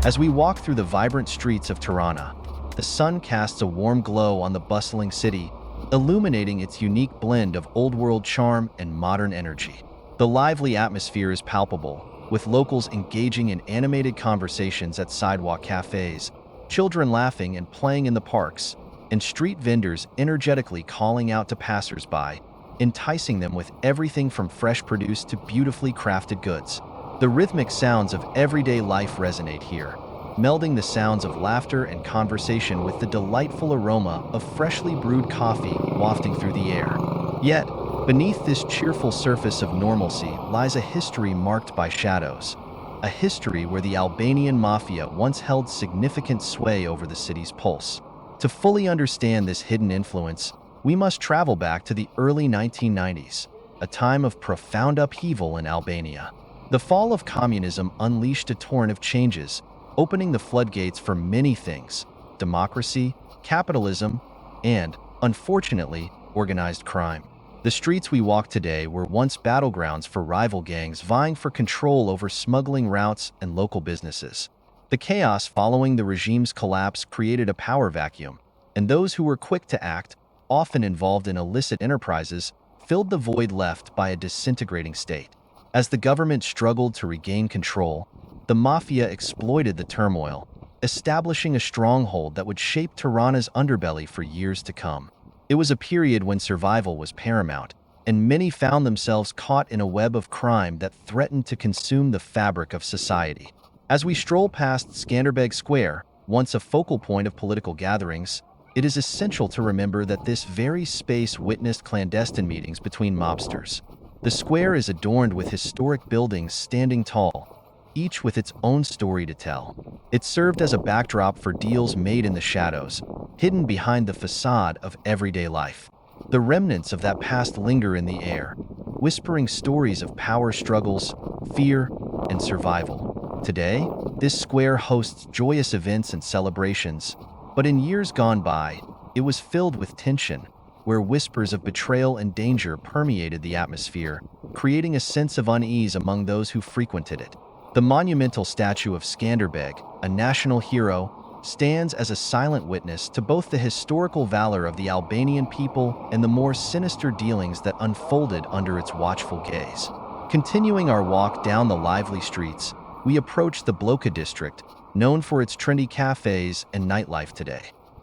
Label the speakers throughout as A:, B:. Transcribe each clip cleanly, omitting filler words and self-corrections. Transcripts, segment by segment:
A: As we walk through the vibrant streets of Tirana, the sun casts a warm glow on the bustling city, illuminating its unique blend of old-world charm and modern energy. The lively atmosphere is palpable, with locals engaging in animated conversations at sidewalk cafes, children laughing and playing in the parks, and street vendors energetically calling out to passers-by, enticing them with everything from fresh produce to beautifully crafted goods. The rhythmic sounds of everyday life resonate here, melding the sounds of laughter and conversation with the delightful aroma of freshly brewed coffee wafting through the air. Yet, beneath this cheerful surface of normalcy lies a history marked by shadows, a history where the Albanian Mafia once held significant sway over the city's pulse. To fully understand this hidden influence, we must travel back to the early 1990s, a time of profound upheaval in Albania. The fall of communism unleashed a torrent of changes, opening the floodgates for many things: democracy, capitalism, and, unfortunately, organized crime. The streets we walk today were once battlegrounds for rival gangs vying for control over smuggling routes and local businesses. The chaos following the regime's collapse created a power vacuum, and those who were quick to act, often involved in illicit enterprises, filled the void left by a disintegrating state. As the government struggled to regain control, the Mafia exploited the turmoil, establishing a stronghold that would shape Tirana's underbelly for years to come. It was a period when survival was paramount, and many found themselves caught in a web of crime that threatened to consume the fabric of society. As we stroll past Skanderbeg Square, once a focal point of political gatherings, it is essential to remember that this very space witnessed clandestine meetings between mobsters. The square is adorned with historic buildings standing tall, each with its own story to tell. It served as a backdrop for deals made in the shadows, hidden behind the facade of everyday life. The remnants of that past linger in the air, whispering stories of power struggles, fear, and survival. Today, this square hosts joyous events and celebrations, but in years gone by, it was filled with tension, where whispers of betrayal and danger permeated the atmosphere, creating a sense of unease among those who frequented it. The monumental statue of Skanderbeg, a national hero, stands as a silent witness to both the historical valor of the Albanian people and the more sinister dealings that unfolded under its watchful gaze. Continuing our walk down the lively streets, we approach the Bloka district, known for its trendy cafes and nightlife today.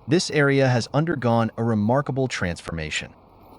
A: This area has undergone a remarkable transformation.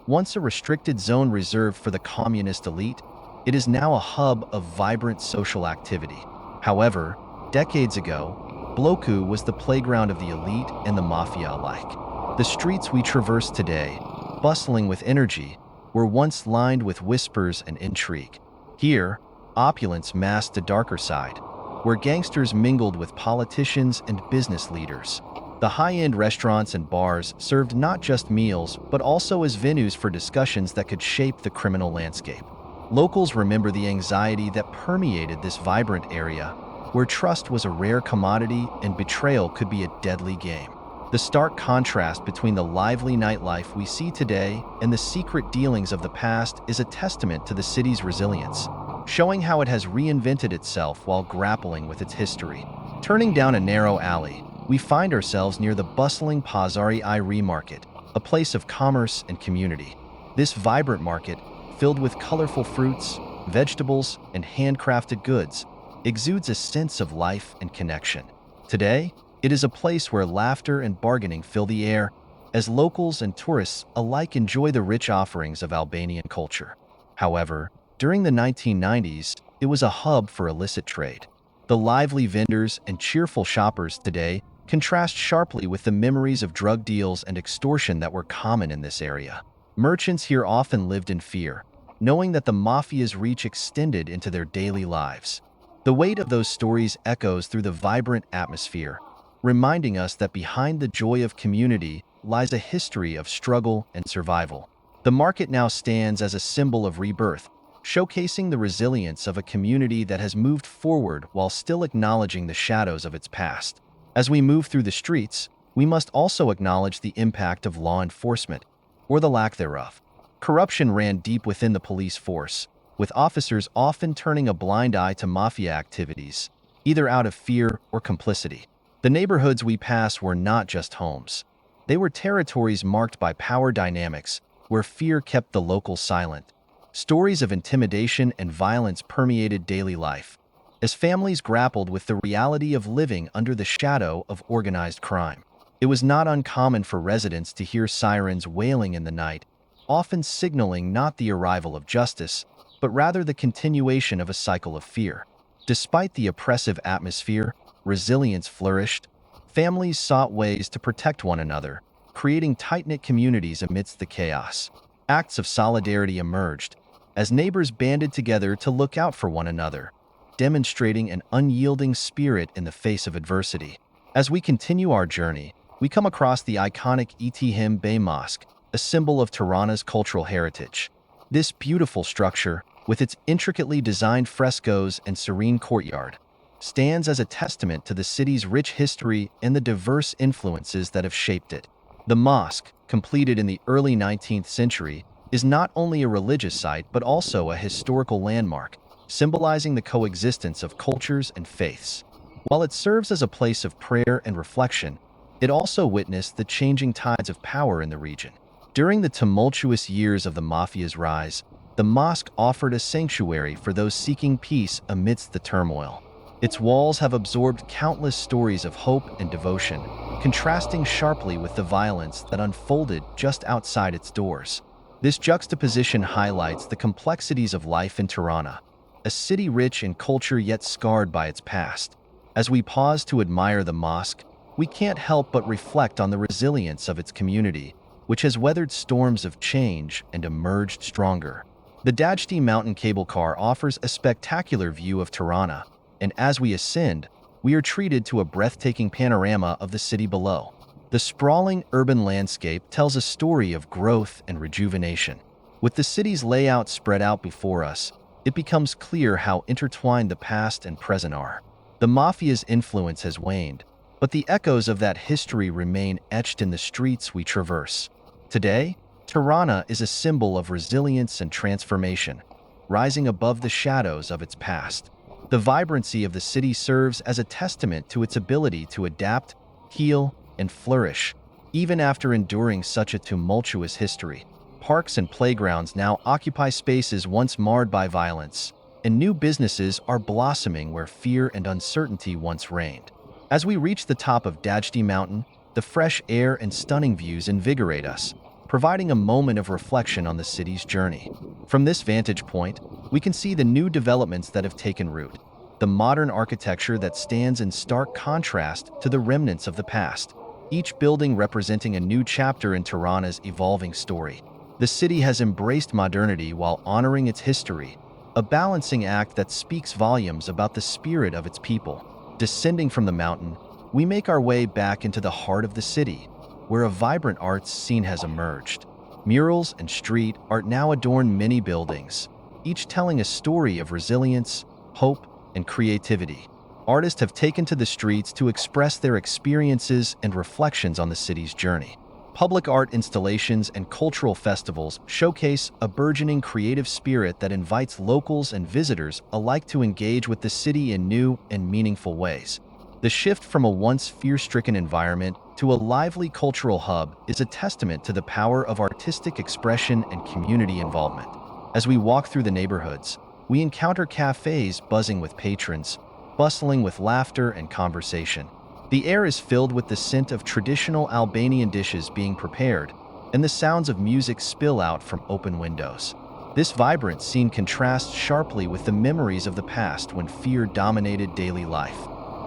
A: Once a restricted zone reserved for the communist elite, it is now a hub of vibrant social activity. However, decades ago, Bloku was the playground of the elite and the mafia alike. The streets we traverse today, bustling with energy, were once lined with whispers and intrigue. Here, opulence masked a darker side, where gangsters mingled with politicians and business leaders. The high-end restaurants and bars served not just meals, but also as venues for discussions that could shape the criminal landscape. Locals remember the anxiety that permeated this vibrant area, where trust was a rare commodity and betrayal could be a deadly game. The stark contrast between the lively nightlife we see today and the secret dealings of the past is a testament to the city's resilience, showing how it has reinvented itself while grappling with its history. Turning down a narrow alley, we find ourselves near the bustling Pazari Iri market, a place of commerce and community. This vibrant market, filled with colorful fruits, vegetables, and handcrafted goods, exudes a sense of life and connection. Today, it is a place where laughter and bargaining fill the air, as locals and tourists alike enjoy the rich offerings of Albanian culture. However, during the 1990s, it was a hub for illicit trade. The lively vendors and cheerful shoppers today contrast sharply with the memories of drug deals and extortion that were common in this area. Merchants here often lived in fear, knowing that the mafia's reach extended into their daily lives. The weight of those stories echoes through the vibrant atmosphere, reminding us that behind the joy of community lies a history of struggle and survival. The market now stands as a symbol of rebirth, showcasing the resilience of a community that has moved forward while still acknowledging the shadows of its past. As we move through the streets, we must also acknowledge the impact of law enforcement, or the lack thereof. Corruption ran deep within the police force, with officers often turning a blind eye to mafia activities, either out of fear or complicity. The neighborhoods we pass were not just homes. They were territories marked by power dynamics, where fear kept the locals silent. Stories of intimidation and violence permeated daily life, as families grappled with the reality of living under the shadow of organized crime. It was not uncommon for residents to hear sirens wailing in the night, often signaling not the arrival of justice, but rather the continuation of a cycle of fear. Despite the oppressive atmosphere, resilience flourished. Families sought ways to protect one another, creating tight-knit communities amidst the chaos. Acts of solidarity emerged, as neighbors banded together to look out for one another, demonstrating an unyielding spirit in the face of adversity. As we continue our journey, we come across the iconic Etihim Bey Mosque, a symbol of Tirana's cultural heritage. This beautiful structure, with its intricately designed frescoes and serene courtyard, stands as a testament to the city's rich history and the diverse influences that have shaped it. The mosque, completed in the early 19th century, is not only a religious site but also a historical landmark, symbolizing the coexistence of cultures and faiths. While it serves as a place of prayer and reflection, it also witnessed the changing tides of power in the region. During the tumultuous years of the Mafia's rise, the mosque offered a sanctuary for those seeking peace amidst the turmoil. Its walls have absorbed countless stories of hope and devotion, contrasting sharply with the violence that unfolded just outside its doors. This juxtaposition highlights the complexities of life in Tirana, a city rich in culture yet scarred by its past. As we pause to admire the mosque, we can't help but reflect on the resilience of its community, which has weathered storms of change and emerged stronger. The Dajti mountain cable car offers a spectacular view of Tirana, and as we ascend, we are treated to a breathtaking panorama of the city below. The sprawling urban landscape tells a story of growth and rejuvenation. With the city's layout spread out before us, it becomes clear how intertwined the past and present are. The Mafia's influence has waned, but the echoes of that history remain etched in the streets we traverse. Today, Tirana is a symbol of resilience and transformation, rising above the shadows of its past. The vibrancy of the city serves as a testament to its ability to adapt, heal, and flourish, even after enduring such a tumultuous history. Parks and playgrounds now occupy spaces once marred by violence, and new businesses are blossoming where fear and uncertainty once reigned. As we reach the top of Dajti Mountain, the fresh air and stunning views invigorate us, providing a moment of reflection on the city's journey. From this vantage point, we can see the new developments that have taken root, the modern architecture that stands in stark contrast to the remnants of the past, each building representing a new chapter in Tirana's evolving story. The city has embraced modernity while honoring its history, a balancing act that speaks volumes about the spirit of its people. Descending from the mountain, we make our way back into the heart of the city, where a vibrant arts scene has emerged. Murals and street art now adorn many buildings, each telling a story of resilience, hope, and creativity. Artists have taken to the streets to express their experiences and reflections on the city's journey. Public art installations and cultural festivals showcase a burgeoning creative spirit that invites locals and visitors alike to engage with the city in new and meaningful ways. The shift from a once fear-stricken environment to a lively cultural hub is a testament to the power of artistic expression and community involvement. As we walk through the neighborhoods, we encounter cafes buzzing with patrons, bustling with laughter and conversation. The air is filled with the scent of traditional Albanian dishes being prepared, and the sounds of music spill out from open windows. This vibrant scene contrasts sharply with the memories of the past when fear dominated daily life.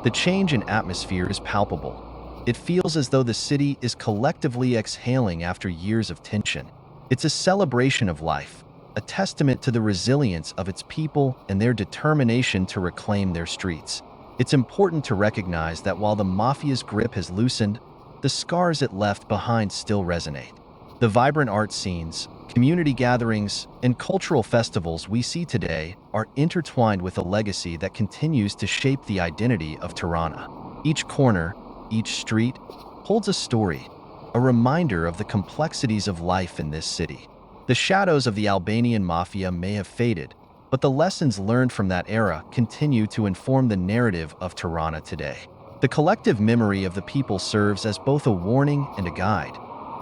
A: The change in atmosphere is palpable. It feels as though the city is collectively exhaling after years of tension. It's a celebration of life, a testament to the resilience of its people and their determination to reclaim their streets. It's important to recognize that while the Mafia's grip has loosened, the scars it left behind still resonate. The vibrant art scenes, community gatherings, and cultural festivals we see today are intertwined with a legacy that continues to shape the identity of Tirana. Each corner, each street, holds a story, a reminder of the complexities of life in this city. The shadows of the Albanian Mafia may have faded, but the lessons learned from that era continue to inform the narrative of Tirana today. The collective memory of the people serves as both a warning and a guide,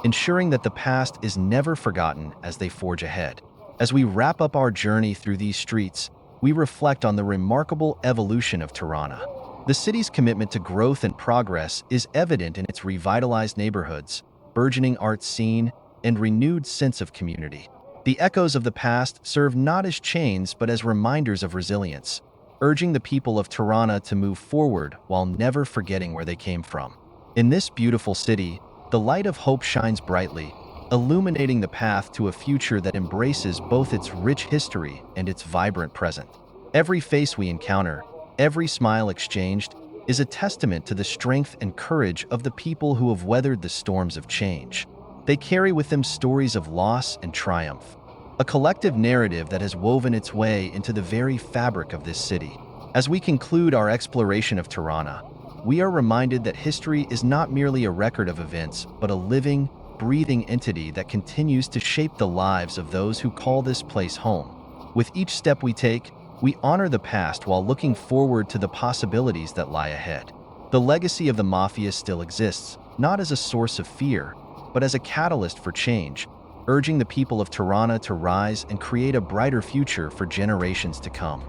A: ensuring that the past is never forgotten as they forge ahead. As we wrap up our journey through these streets, we reflect on the remarkable evolution of Tirana. The city's commitment to growth and progress is evident in its revitalized neighborhoods, burgeoning art scene, and renewed sense of community. The echoes of the past serve not as chains but as reminders of resilience, urging the people of Tirana to move forward while never forgetting where they came from. In this beautiful city, the light of hope shines brightly, illuminating the path to a future that embraces both its rich history and its vibrant present. Every face we encounter, every smile exchanged, is a testament to the strength and courage of the people who have weathered the storms of change. They carry with them stories of loss and triumph, a collective narrative that has woven its way into the very fabric of this city. As we conclude our exploration of Tirana, we are reminded that history is not merely a record of events, but a living, breathing entity that continues to shape the lives of those who call this place home. With each step we take, we honor the past while looking forward to the possibilities that lie ahead. The legacy of the Mafia still exists, not as a source of fear, but as a catalyst for change, urging the people of Tirana to rise and create a brighter future for generations to come.